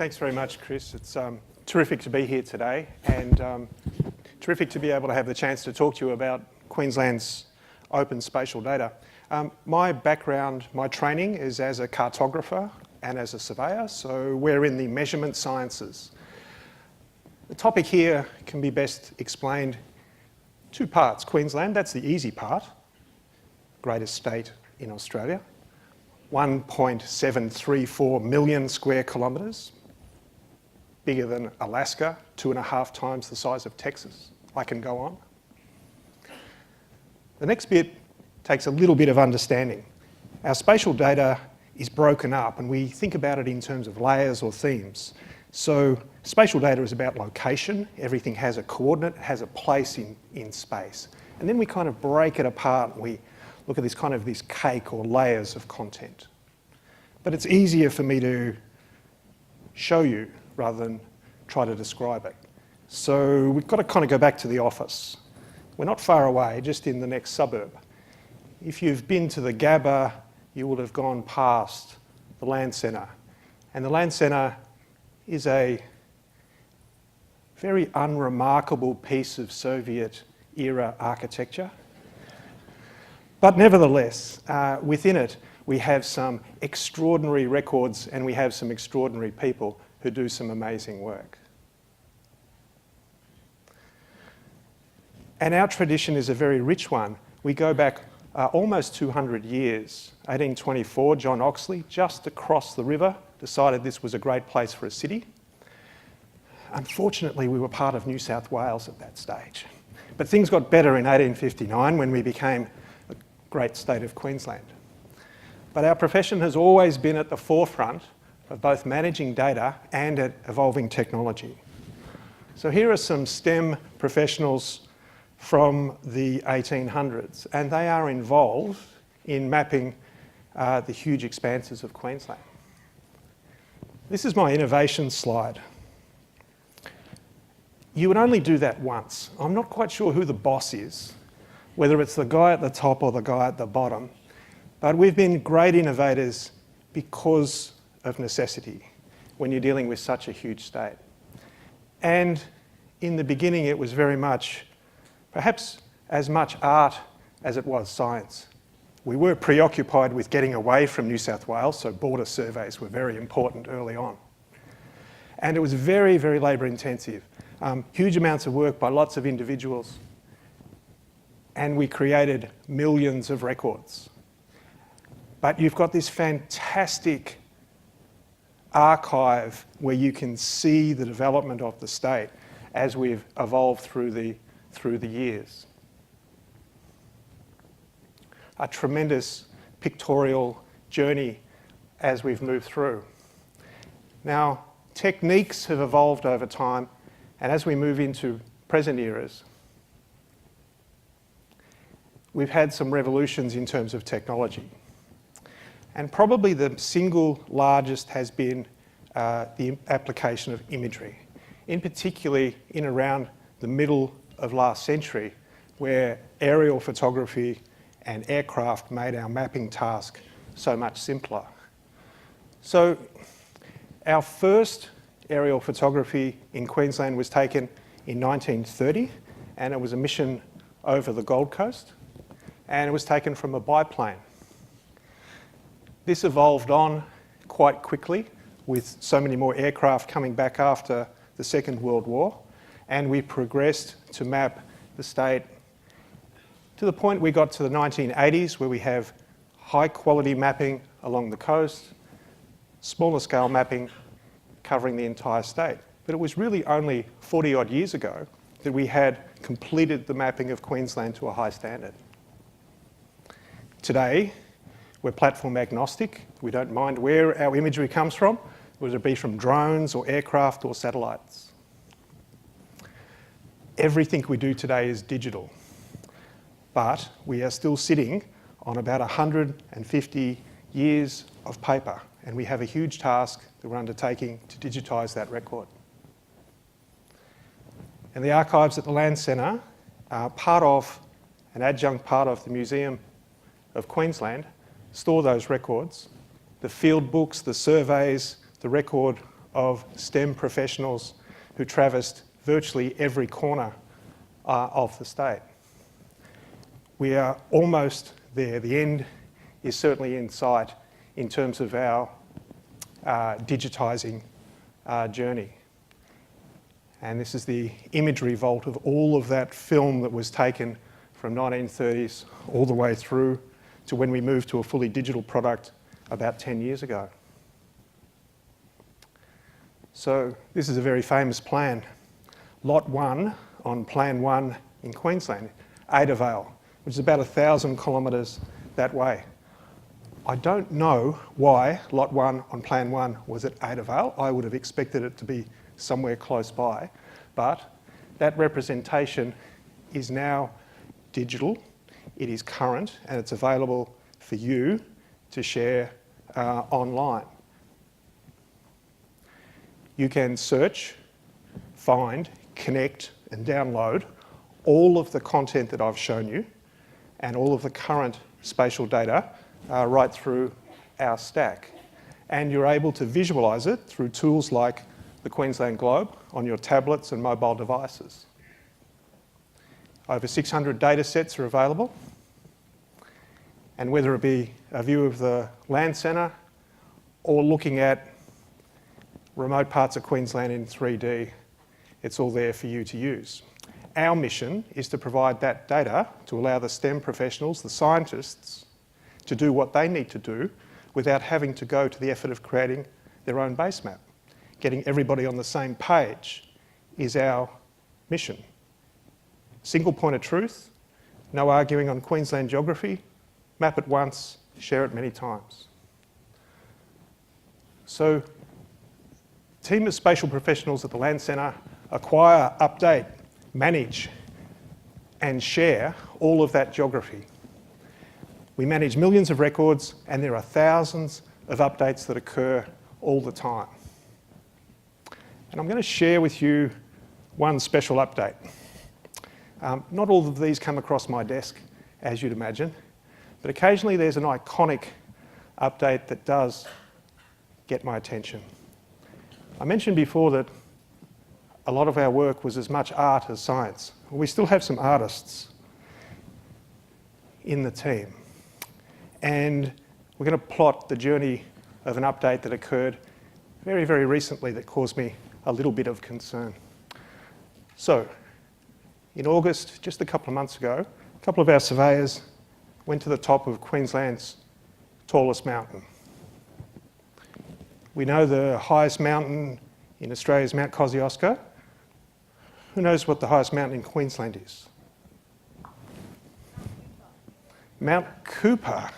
Thanks very much, Chris. It's terrific to be here today and terrific to be able to have the chance to talk to you about Queensland's open spatial data. My background, my training is as a cartographer and as a surveyor, so we're in the measurement sciences. The topic here can be best explained two parts. Queensland, that's the easy part, greatest state in Australia, 1.734 million square kilometres, bigger than Alaska, 2.5 times the size of Texas. I can go on. The next bit takes a little bit of understanding. Our spatial data is broken up and we think about it in terms of layers or themes. So spatial data is about location. Everything has a coordinate, it has a place in space. And then we kind of break it apart and we look at this cake or layers of content. But it's easier for me to show you rather than try to describe it. So we've got to kind of go back to the office. We're not far away, just in the next suburb. If you've been to the Gabba, you would have gone past the Land Centre. And the Land Centre is a very unremarkable piece of Soviet-era architecture. But nevertheless, within it, we have some extraordinary records and we have some extraordinary people who do some amazing work. And our tradition is a very rich one. We go back almost 200 years. 1824, John Oxley, just across the river, decided this was a great place for a city. Unfortunately, we were part of New South Wales at that stage. But things got better in 1859 when we became a great state of Queensland. But our profession has always been at the forefront of both managing data and at evolving technology. So here are some STEM professionals from the 1800s, and they are involved in mapping the huge expanses of Queensland. This is my innovation slide. You would only do that once. I'm not quite sure who the boss is, whether it's the guy at the top or the guy at the bottom, but we've been great innovators because of necessity when you're dealing with such a huge state. And in the beginning, it was very much, perhaps as much art as it was science. We were preoccupied with getting away from New South Wales, so border surveys were very important early on. And it was very, very labour intensive. Huge amounts of work by lots of individuals. And we created millions of records. But you've got this fantastic archive where you can see the development of the state as we've evolved through the years. A tremendous pictorial journey as we've moved through. Now, techniques have evolved over time, and as we move into present eras, we've had some revolutions in terms of technology. And probably the single largest has been the application of imagery, in particularly in around the middle of last century, where aerial photography and aircraft made our mapping task so much simpler. So our first aerial photography in Queensland was taken in 1930, and it was a mission over the Gold Coast, and it was taken from a biplane. This evolved on quite quickly with so many more aircraft coming back after the Second World War, and we progressed to map the state to the point we got to the 1980s where we have high quality mapping along the coast, smaller scale mapping covering the entire state. But it was really only 40 odd years ago that we had completed the mapping of Queensland to a high standard. Today, we're platform agnostic. We don't mind where our imagery comes from, whether it be from drones or aircraft or satellites. Everything we do today is digital, but we are still sitting on about 150 years of paper, and we have a huge task that we're undertaking to digitise that record. And the archives at the Land Centre are part of, an adjunct part of the Museum of Queensland, store those records, the field books, the surveys, the record of STEM professionals who traversed virtually every corner of the state. We are almost there. The end is certainly in sight in terms of our digitising journey. And this is the imagery vault of all of that film that was taken from 1930s all the way through to when we moved to a fully digital product about 10 years ago. So this is a very famous plan. Lot 1 on Plan 1 in Queensland, Ada Vale, which is about 1,000 kilometres that way. I don't know why Lot 1 on Plan 1 was at Ada Vale. I would have expected it to be somewhere close by, but that representation is now digital, it is current, and it's available for you to share online. You can search, find, connect, and download all of the content that I've shown you and all of the current spatial data right through our stack. And you're able to visualise it through tools like the Queensland Globe on your tablets and mobile devices. Over 600 data sets are available. And whether it be a view of the land centre or looking at remote parts of Queensland in 3D, it's all there for you to use. Our mission is to provide that data to allow the STEM professionals, the scientists, to do what they need to do without having to go to the effort of creating their own base map. Getting everybody on the same page is our mission. Single point of truth, no arguing on Queensland geography, map it once, share it many times. So, a team of spatial professionals at the Land Centre acquire, update, manage and share all of that geography. We manage millions of records and there are thousands of updates that occur all the time. And I'm going to share with you one special update. Not all of these come across my desk, as you'd imagine, but occasionally there's an iconic update that does get my attention. I mentioned before that a lot of our work was as much art as science. Well, we still have some artists in the team. And we're going to plot the journey of an update that occurred very, very recently that caused me a little bit of concern. So, in August, just a couple of months ago, a couple of our surveyors went to the top of Queensland's tallest mountain. We know the highest mountain in Australia is Mount Kosciuszko. Who knows what the highest mountain in Queensland is? Mount Cooper.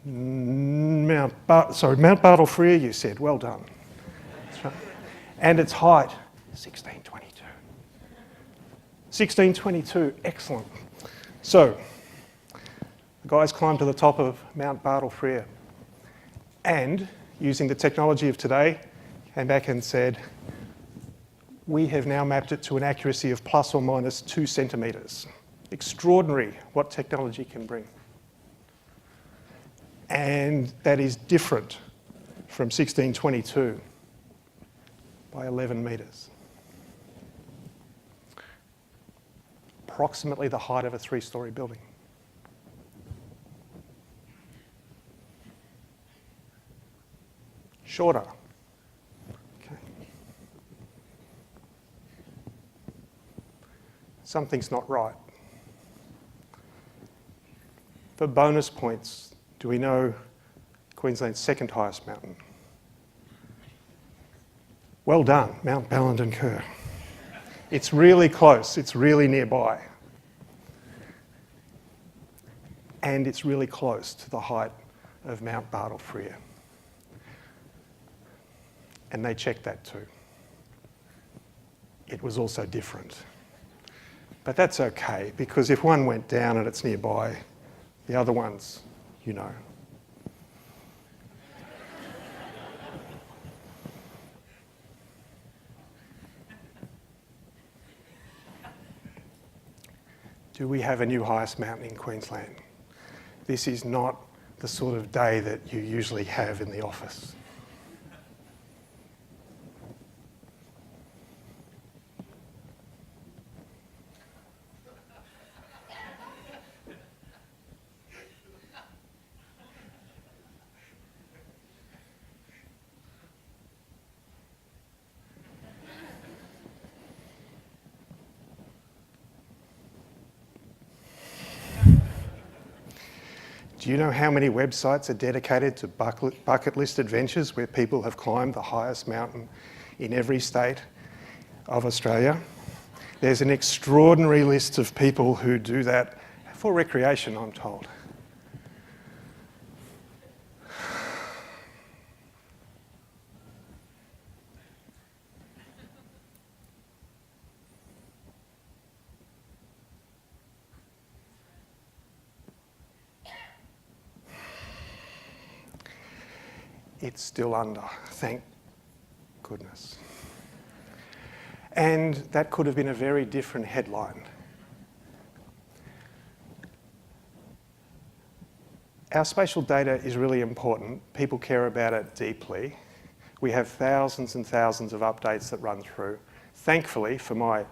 Mount Bartle-Frere, you said. Well done. That's right. And its height, 1622. 1622, excellent. So, the guys climbed to the top of Mount Bartle-Frere and, using the technology of today, came back and said, we have now mapped it to an accuracy of plus or minus 2 centimetres. Extraordinary what technology can bring. And that is different from 1622 by 11 metres. Approximately the height of a 3-storey building. Shorter. Okay. Something's not right. For bonus points, do we know Queensland's second highest mountain? Well done, Mount Ballenden Kerr. It's really close, it's really nearby. And it's really close to the height of Mount Bartle-Frere. And they checked that too. It was also different. But that's okay, because if one went down and it's nearby, the other ones, you know. Do we have a new highest mountain in Queensland? This is not the sort of day that you usually have in the office. Do you know how many websites are dedicated to bucket list adventures where people have climbed the highest mountain in every state of Australia? There's an extraordinary list of people who do that for recreation, I'm told. It's still under, thank goodness. And that could have been a very different headline. Our spatial data is really important. People care about it deeply. We have thousands and thousands of updates that run through. Thankfully, for my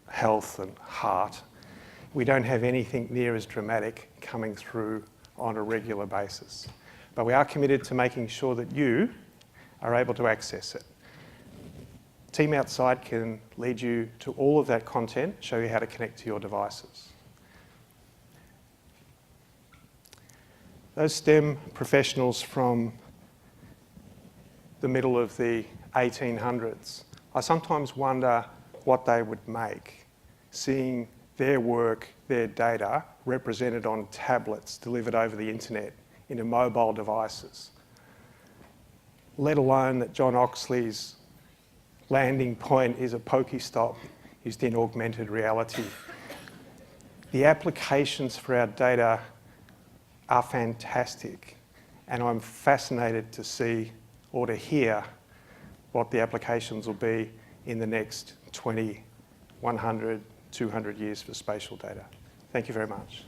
health and heart, we don't have anything near as dramatic coming through on a regular basis. But we are committed to making sure that you are able to access it. Team Outside can lead you to all of that content, show you how to connect to your devices. Those STEM professionals from the middle of the 1800s, I sometimes wonder what they would make, seeing their work, their data, represented on tablets delivered over the internet into mobile devices, let alone that John Oxley's landing point is a Pokestop used in augmented reality. The applications for our data are fantastic, and I'm fascinated to see or to hear what the applications will be in the next 20, 100, 200 years for spatial data. Thank you very much.